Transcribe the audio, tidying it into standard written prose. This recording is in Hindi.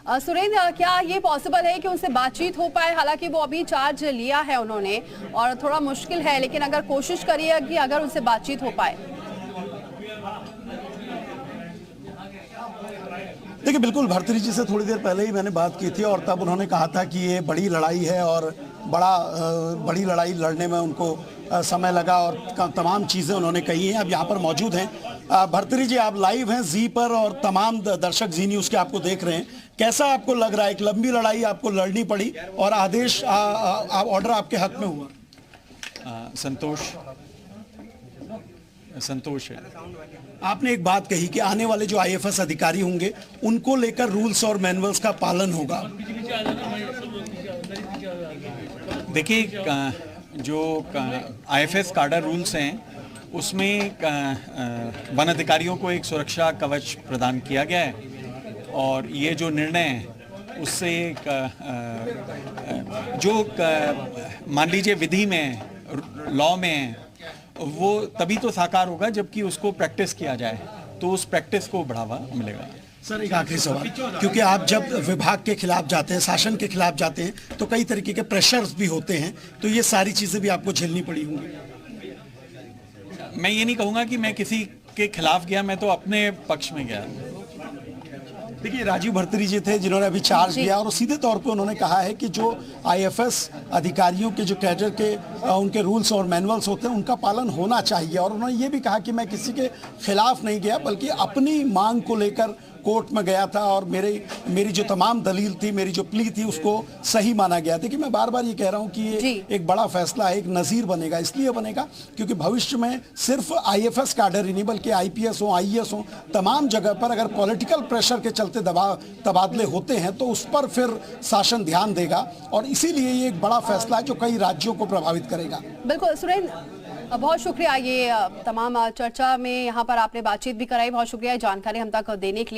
सुरेंद्र, क्या ये पॉसिबल है कि उनसे बातचीत हो पाए? हालांकि वो अभी चार्ज लिया है उन्होंने और थोड़ा मुश्किल है, लेकिन अगर कोशिश करिए कि अगर उनसे बातचीत हो पाए। देखिए, बिल्कुल भर्तृहरि जी से थोड़ी देर पहले ही मैंने बात की थी और तब उन्होंने कहा था कि ये बड़ी लड़ाई है और बड़ी लड़ाई लड़ने में उनको समय लगा और तमाम चीज़ें उन्होंने कही हैं। अब यहाँ पर मौजूद हैं भर्तृहरि जी, आप लाइव हैं जी पर और तमाम दर्शक जी न्यूज़ के आपको देख रहे हैं। कैसा आपको लग रहा है? एक लंबी लड़ाई आपको लड़नी पड़ी और आदेश ऑर्डर आपके हक में हुआ। संतोष है। आपने एक बात कही कि आने वाले जो आईएफएस अधिकारी होंगे उनको लेकर रूल्स और मैनुअल्स का पालन होगा। देखिए, जो आईएफएस काडर रूल्स हैं उसमें वन अधिकारियों को एक सुरक्षा कवच प्रदान किया गया है और ये जो निर्णय है उससे जो मान लीजिए विधि में, लॉ में, वो तभी तो साकार होगा जबकि उसको प्रैक्टिस किया जाए, तो उस प्रैक्टिस को बढ़ावा मिलेगा। सर, एक आखिरी सवाल, क्योंकि आप जब विभाग के खिलाफ जाते हैं, शासन के खिलाफ जाते हैं, तो कई तरीके के प्रेशर्स भी होते हैं, तो ये सारी चीजें भी आपको झेलनी पड़ी होंगी। मैं ये नहीं कहूँगा कि मैं किसी के खिलाफ गया, मैं तो अपने पक्ष में गया। देखिए, राजीव भर्तृहरि जी थे जिन्होंने अभी चार्ज लिया और सीधे तौर पे उन्होंने कहा है कि जो आईएफएस अधिकारियों के जो कैडर के उनके रूल्स और मैनुअल्स होते हैं उनका पालन होना चाहिए। और उन्होंने ये भी कहा कि मैं किसी के खिलाफ नहीं गया बल्कि अपनी मांग को लेकर कोर्ट में गया था और मेरी जो तमाम दलील थी, मेरी जो प्ली थी, उसको सही माना गया। देखिए, मैं बार बार ये कह रहा हूँ कि ये एक बड़ा फैसला है, एक नज़ीर बनेगा। इसलिए बनेगा क्योंकि भविष्य में सिर्फ आईएफएस कैडर ही नहीं बल्कि आईपीएस हो, आईएएस हो, तमाम जगह पर अगर पॉलिटिकल प्रेशर के चलते तबादले होते हैं तो उस पर फिर शासन ध्यान देगा और इसीलिए ये एक बड़ा फैसला है जो कई राज्यों को प्रभावित करेगा। बिल्कुल सुरेंद्र, बहुत शुक्रिया ये तमाम चर्चा में यहाँ पर आपने बातचीत भी कराई। बहुत शुक्रिया जानकारी हम तक देने के लिए।